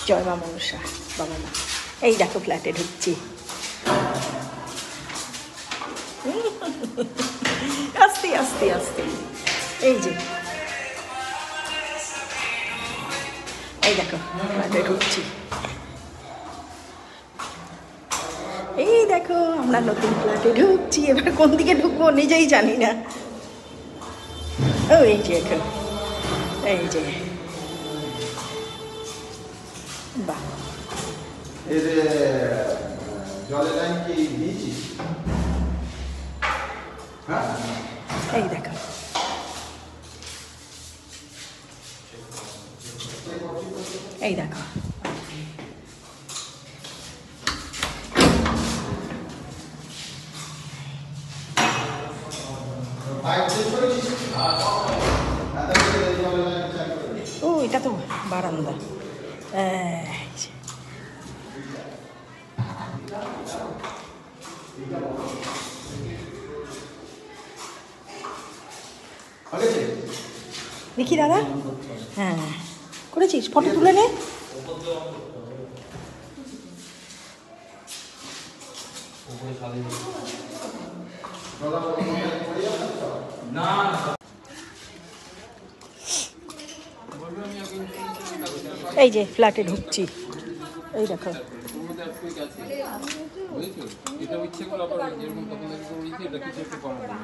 জয় মা মনসা, বাবা মা। এই দেখো ফ্ল্যাটে ঢুকছি। আস্তে আস্তে আস্তে। এই যে এই দেখো ফ্ল্যাটে ঢুকছি। এই দেখো আমরা নতুন ফ্ল্যাটে ঢুকছি। এবার কোন দিকে ঢুকবো নিজেই জানি না। ও এই যে এখন, এই যে বাহ, এই দেখো এই দেখো ও এটা তো বারান্দা। দেখি দাদা, হ্যাঁ করেছিস, ফটো তুলে নে। এই যে ফ্ল্যাটে ঢুকছি, এই দেখো। এটা ইচ্ছে করে আবার যেরকম তখন করে এটা কিছু একটু করা